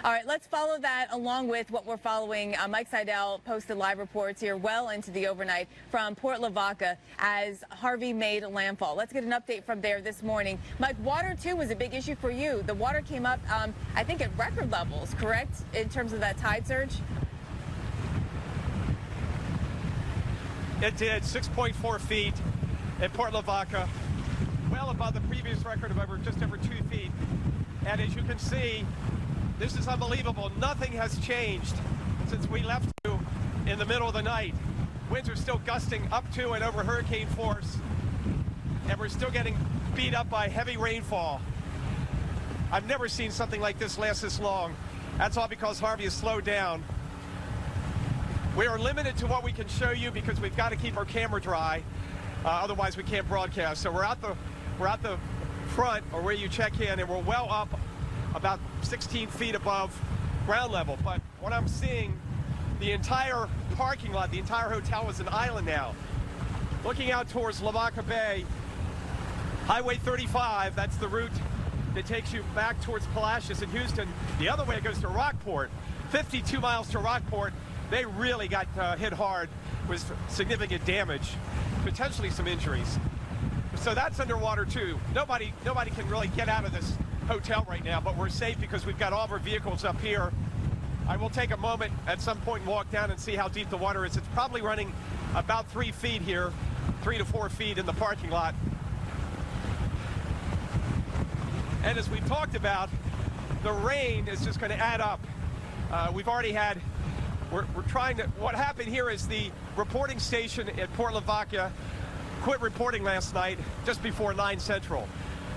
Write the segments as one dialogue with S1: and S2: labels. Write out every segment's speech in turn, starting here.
S1: All right, let's follow that along with what we're following. Mike Seidel posted live reports here well into the overnight from Port Lavaca as Harvey made landfall. Let's get an update from there this morning. Mike, water, too, was a big issue for you. The water came up, I think, at record levels, correct, in terms of that tide surge?
S2: It did, 6.4 feet at Port Lavaca, well above the previous record of just over 2 feet. And as you can see, this is unbelievable. Nothing has changed since we left you in the middle of the night. Winds are still gusting up to and over hurricane force, and we're still getting beat up by heavy rainfall. I've never seen something like this last this long. That's all because Harvey has slowed down. We are limited to what we can show you because we've got to keep our camera dry. Otherwise, we can't broadcast. So we're out the front, or where you check in, and we're well up, about 16 feet above ground level. But what I'm seeing, the entire parking lot, the entire hotel is an island now. Looking out towards Lavaca Bay, Highway 35, that's the route that takes you back towards Palacios and Houston. The other way it goes to Rockport, 52 miles to Rockport. They really got hit hard with significant damage, potentially some injuries. So that's underwater too. Nobody can really get out of this hotel right now, but we're safe because we've got all of our vehicles up here. I will take a moment at some point and walk down and see how deep the water is. It's probably running about 3 feet here, 3 to 4 feet in the parking lot. And as we've talked about, the rain is just going to add up. We've already had, we're trying to, what happened here is the reporting station at Port Lavaca quit reporting last night just before 9 Central.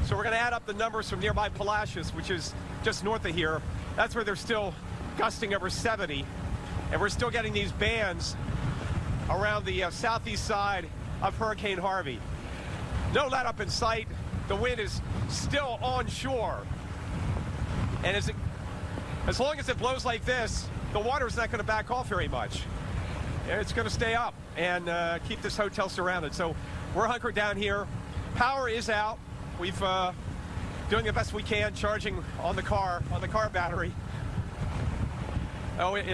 S2: So we're going to add up the numbers from nearby Palacios, which is just north of here. That's where they're still gusting over 70. And we're still getting these bands around the southeast side of Hurricane Harvey. No let up in sight. The wind is still onshore. And as long as it blows like this, the water's not going to back off very much. It's going to stay up and keep this hotel surrounded. So we're hunkered down here. Power is out. We've doing the best we can, charging on the car battery. Oh, it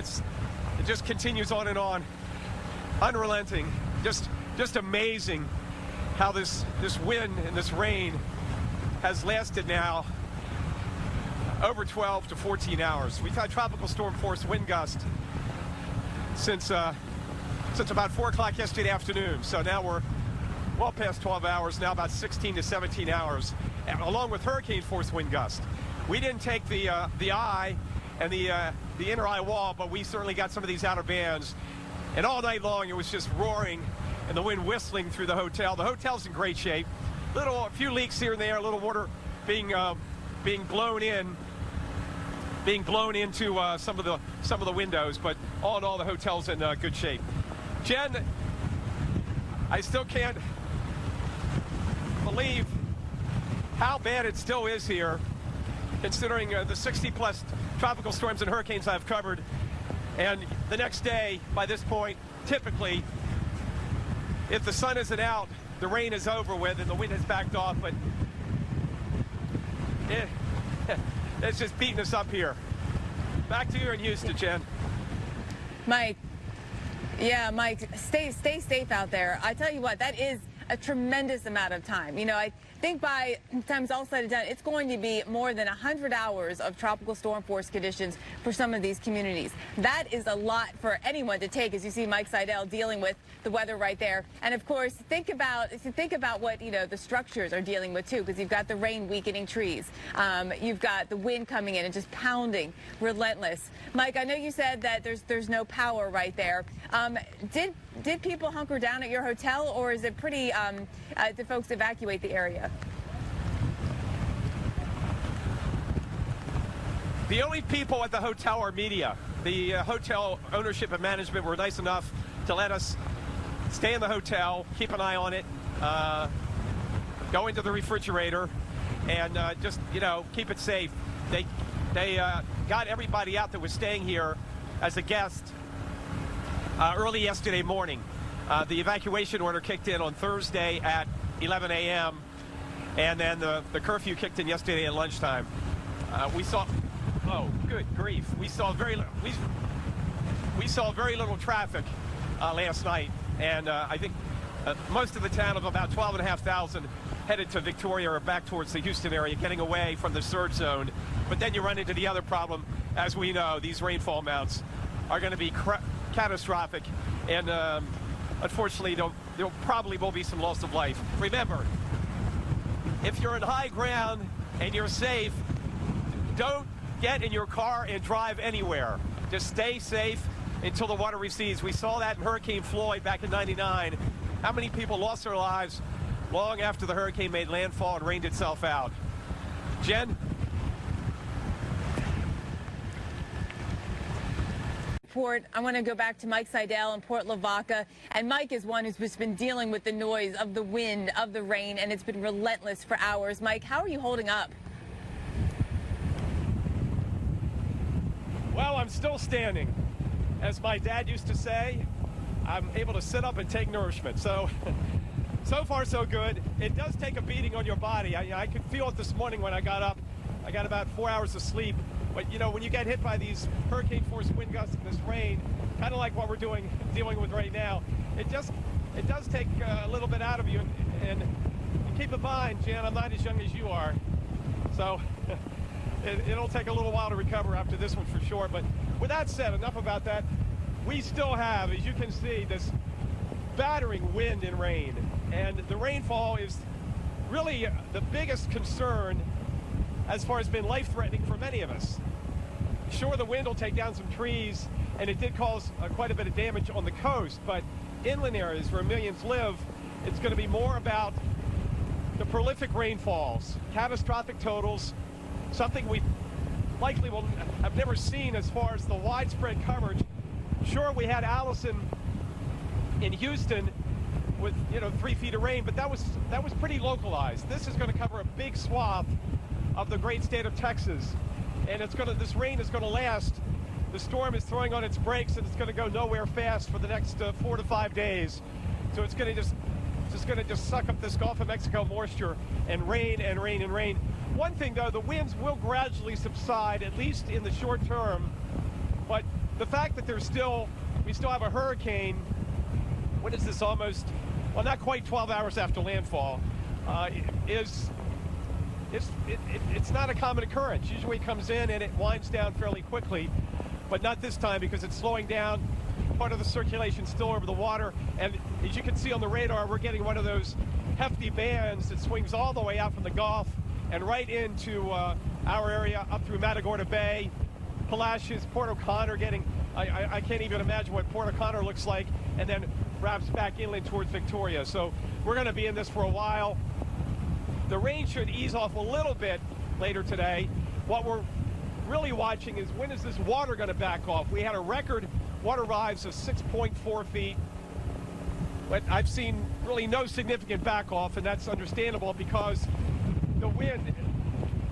S2: just continues on and on, unrelenting. Just amazing how this wind and this rain has lasted now over 12 to 14 hours. We've had tropical storm force wind gust since about 4 o'clock yesterday afternoon. So now we're well past 12 hours, now about 16 to 17 hours, along with hurricane force wind gust. We didn't take the eye and the inner eye wall, but we certainly got some of these outer bands. And all night long it was just roaring and the wind whistling through the hotel. The hotel's in great shape. A few leaks here and there, a little water being blown into some of the windows, but all in all the hotel's in good shape. Jen, I still can't believe how bad it still is here, considering the 60-plus tropical storms and hurricanes I've covered. And the next day, by this point, typically, if the sun isn't out, the rain is over with and the wind has backed off. But it's just beating us up here. Back to you in Houston, Jen.
S1: Mike. Yeah, Mike, stay safe out there. I tell you what, that is a tremendous amount of time. You know, I think by the time it's all said and done, it's going to be more than 100 hours of tropical storm force conditions for some of these communities. That is a lot for anyone to take, as you see Mike Seidel dealing with the weather right there. And of course, think about what, the structures are dealing with too, because you've got the rain weakening trees. You've got the wind coming in and just pounding, relentless. Mike, I know you said that there's no power right there. Did people hunker down at your hotel, or is it pretty, did folks evacuate the area?
S2: The only people at the hotel are media. The hotel ownership and management were nice enough to let us stay in the hotel, keep an eye on it, go into the refrigerator, and just, keep it safe. They got everybody out that was staying here as a guest early yesterday morning. The evacuation order kicked in on Thursday at 11 a.m. and then the curfew kicked in yesterday at lunchtime. We saw Oh, good grief. We saw very little traffic last night, and I think most of the town of about 12,500 headed to Victoria or back towards the Houston area, getting away from the surge zone. But then you run into the other problem. As we know, these rainfall amounts are going to be catastrophic, and unfortunately, there probably will be some loss of life. Remember, if you're in high ground and you're safe, don't get in your car and drive anywhere. Just stay safe until the water recedes. We saw that in Hurricane Floyd back in '99. How many people lost their lives long after the hurricane made landfall and rained itself out? Jen?
S1: I want to go back to Mike Seidel in Port Lavaca, and Mike is one who's just been dealing with the noise of the wind, of the rain, and it's been relentless for hours. Mike, how are you holding up?
S2: Well, I'm still standing. As my dad used to say, I'm able to sit up and take nourishment. So far so good. It does take a beating on your body. I could feel it this morning when I got up. I got about 4 hours of sleep. But, you know, when you get hit by these hurricane-force wind gusts and this rain, kind of like what we're dealing with right now, it does take a little bit out of you. And keep in mind, Jan, I'm not as young as you are. So it'll take a little while to recover after this one for sure. But with that said, enough about that. We still have, as you can see, this battering wind and rain. And the rainfall is really the biggest concern as far as been life-threatening for many of us. Sure, the wind will take down some trees, and it did cause quite a bit of damage on the coast, but inland areas where millions live, it's going to be more about the prolific rainfalls, catastrophic totals, something we likely will have never seen as far as the widespread coverage. Sure, we had Allison in Houston with 3 feet of rain, but that was pretty localized. This is going to cover a big swath of the great state of Texas, and this rain is going to last. The storm is throwing on its brakes, and it's going to go nowhere fast for the next 4 to 5 days. So it's going to just suck up this Gulf of Mexico moisture and rain and rain and rain. One thing though, the winds will gradually subside, at least in the short term. But the fact that we still have a hurricane, what is this, almost, well, not quite 12 hours after landfall, it's not a common occurrence. Usually it comes in and it winds down fairly quickly, but not this time because it's slowing down. Part of the circulation still over the water, and as you can see on the radar, we're getting one of those hefty bands that swings all the way out from the Gulf and right into our area up through Matagorda Bay, Palacios, Port O'Connor, I can't even imagine what Port O'Connor looks like, and then wraps back inland towards Victoria. So we're going to be in this for a while. The rain should ease off a little bit later today. What we're really watching is when is this water going to back off? We had a record water rise of 6.4 feet, but I've seen really no significant back off, and that's understandable because the wind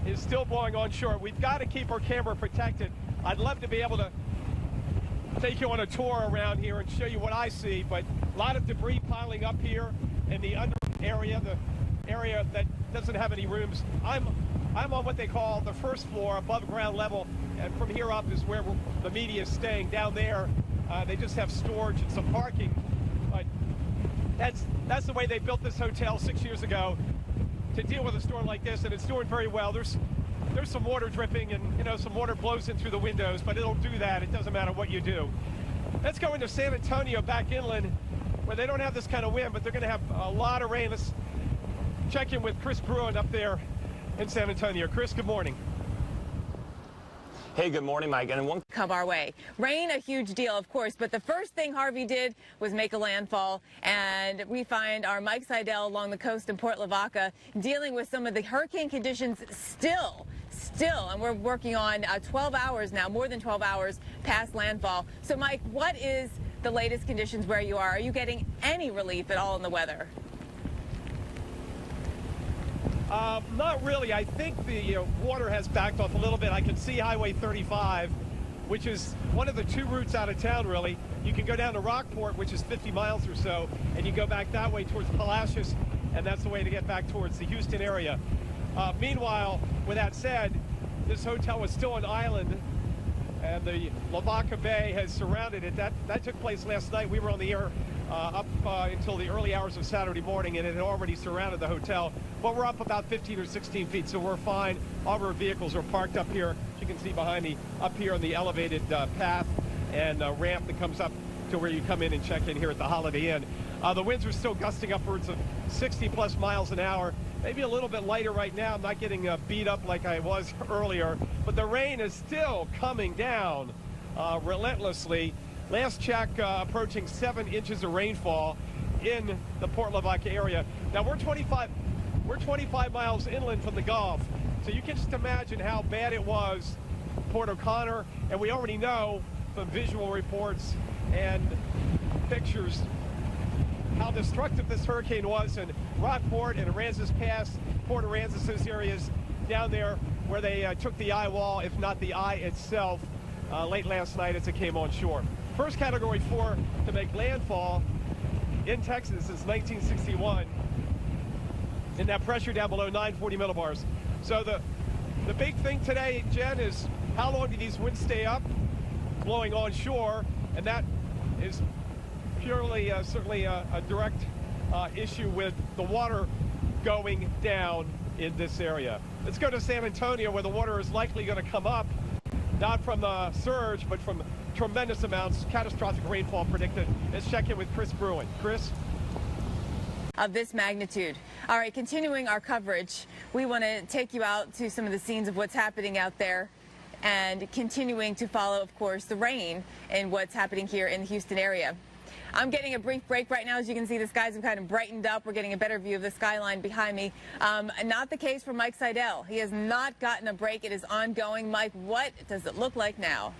S2: is still blowing onshore. We've got to keep our camera protected. I'd love to be able to take you on a tour around here and show you what I see, but a lot of debris piling up here in the under area, the area that doesn't have any rooms. I'm on what they call the first floor, above ground level, and from here up is where the media is staying. Down there, they just have storage and some parking, but that's the way they built this hotel 6 years ago to deal with a storm like this, and it's doing very well. There's some water dripping, and some water blows in through the windows, but it'll do that. It doesn't matter what you do. Let's go into San Antonio, back inland, where they don't have this kind of wind, but they're going to have a lot of rain. Let's check in with Chris Bruin up there in San Antonio. Chris, good morning.
S3: Hey, good morning, Mike. And one
S1: Come our way. Rain, a huge deal, of course, but the first thing Harvey did was make a landfall, and we find our Mike Seidel along the coast in Port Lavaca dealing with some of the hurricane conditions still, and we're working on 12 hours now, more than 12 hours past landfall. So, Mike, what is the latest conditions where you are? Are you getting any relief at all in the weather?
S2: Not really. I think the water has backed off a little bit. I can see Highway 35, which is one of the two routes out of town, really. You can go down to Rockport, which is 50 miles or so, and you go back that way towards Palacios, and that's the way to get back towards the Houston area. Meanwhile, with that said, this hotel was still an island, and the Lavaca Bay has surrounded it. That took place last night. We were on the air up until the early hours of Saturday morning, and it had already surrounded the hotel. But we're up about 15 or 16 feet, so we're fine. All of our vehicles are parked up here, as you can see behind me, up here on the elevated path and ramp that comes up to where you come in and check in here at the Holiday Inn. The winds are still gusting upwards of 60+ miles an hour. Maybe a little bit lighter right now. I'm not getting beat up like I was earlier, but the rain is still coming down relentlessly. Last check, approaching 7 inches of rainfall in the Port Lavaca area. Now we're 25 miles inland from the Gulf, so you can just imagine how bad it was Port O'Connor, and we already know from visual reports and pictures how destructive this hurricane was in Rockport and Aransas Pass, Port Aransas, those areas down there where they took the eye wall, if not the eye itself, late last night as it came on shore. First Category 4 to make landfall in Texas since 1961. And that pressure down below 940 millibars. So the big thing today, Jen, is how long do these winds stay up, blowing onshore, and that is purely, certainly a direct issue with the water going down in this area. Let's go to San Antonio, where the water is likely going to come up, not from the surge, but from tremendous amounts, catastrophic rainfall predicted. Let's check in with Chris Bruin. Chris?
S1: Of this magnitude. All right, continuing our coverage, we want to take you out to some of the scenes of what's happening out there and continuing to follow, of course, the rain and what's happening here in the Houston area. I'm getting a brief break right now. As you can see, the skies have kind of brightened up. We're getting a better view of the skyline behind me. Not the case for Mike Seidel. He has not gotten a break. It is ongoing. Mike, what does it look like now?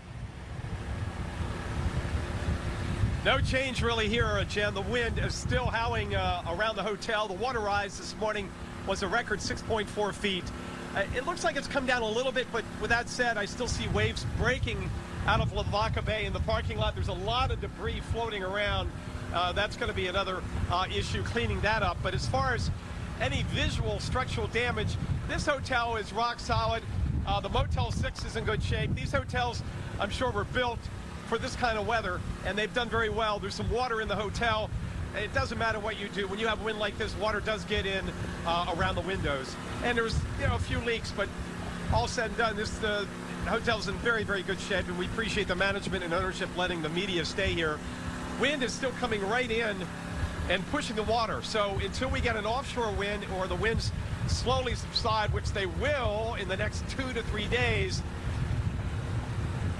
S2: No change really here, Jen. The wind is still howling around the hotel. The water rise this morning was a record 6.4 feet. It looks like it's come down a little bit, but with that said, I still see waves breaking out of Lavaca Bay in the parking lot. There's a lot of debris floating around. That's going to be another issue, cleaning that up. But as far as any visual structural damage, this hotel is rock solid. The Motel 6 is in good shape. These hotels, I'm sure, were built for this kind of weather, and they've done very well. There's some water in the hotel. It doesn't matter what you do. When you have wind like this, water does get in around the windows. And there's, a few leaks, but all said and done, this hotel's in very, very good shape, and we appreciate the management and ownership letting the media stay here. Wind is still coming right in and pushing the water. So until we get an offshore wind or the winds slowly subside, which they will in the next 2 to 3 days,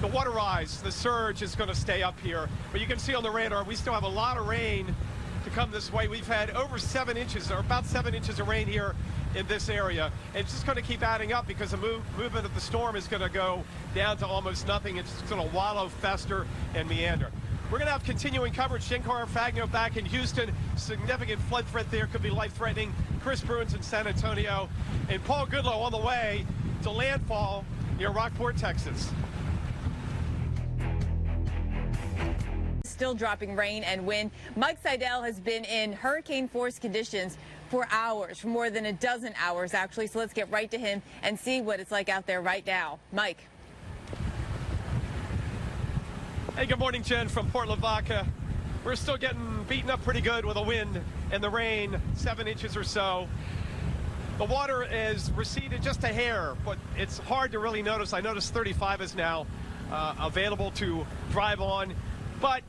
S2: the water rise, the surge is going to stay up here. But you can see on the radar, we still have a lot of rain to come this way. We've had over 7 inches, or about 7 inches of rain here in this area. And it's just going to keep adding up because the movement of the storm is going to go down to almost nothing. It's just going to wallow, fester, and meander. We're going to have continuing coverage. Shinkar Fagno back in Houston. Significant flood threat there, could be life-threatening. Chris Bruin's in San Antonio. And Paul Goodlow on the way to landfall near Rockport, Texas.
S1: Still dropping rain and wind. Mike Seidel has been in hurricane force conditions for hours, for more than a dozen hours actually. So let's get right to him and see what it's like out there right now. Mike.
S2: Hey, good morning, Jen, from Port Lavaca. We're still getting beaten up pretty good with the wind and the rain, 7 inches or so. The water is receded just a hair, but it's hard to really notice. I noticed 35 is now available to drive on, but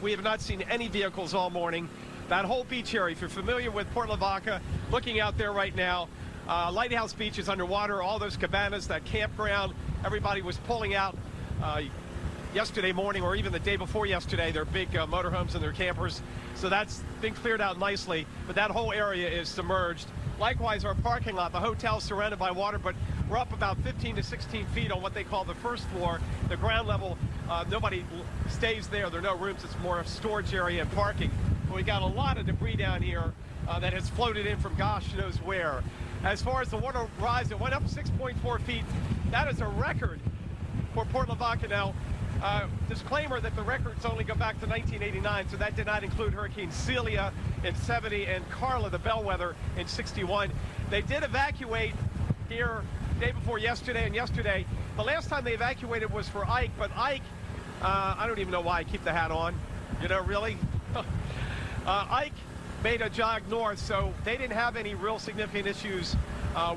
S2: we have not seen any vehicles all morning. That whole beach area, if you're familiar with Port Lavaca, looking out there right now, Lighthouse Beach is underwater. All those cabanas, that campground, everybody was pulling out yesterday morning, or even the day before yesterday, their big motorhomes and their campers. So that's been cleared out nicely, but that whole area is submerged. Likewise, our parking lot, the hotel's surrounded by water, but we're up about 15 to 16 feet on what they call the first floor. The ground level, nobody stays there. There are no rooms. It's more a storage area and parking. But we got a lot of debris down here that has floated in from gosh knows where. As far as the water rise, it went up 6.4 feet. That is a record for Port Lavaca. Now, disclaimer that the records only go back to 1989, so that did not include Hurricane Celia in 70 and Carla, the bellwether, in 61. They did evacuate here day before yesterday and yesterday. The last time they evacuated was for Ike, but Ike, I don't even know why I keep the hat on, you know, really. Ike made a jog north, so they didn't have any real significant issues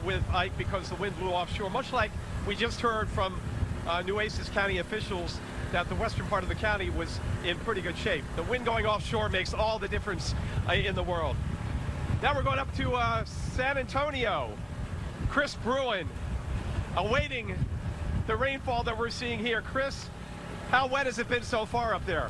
S2: with Ike because the wind blew offshore, much like we just heard from Nueces County officials that the western part of the county was in pretty good shape. The wind going offshore makes all the difference in the world. Now we're going up to San Antonio. Chris Bruin, awaiting the rainfall that we're seeing here. Chris, how wet has it been so far up there?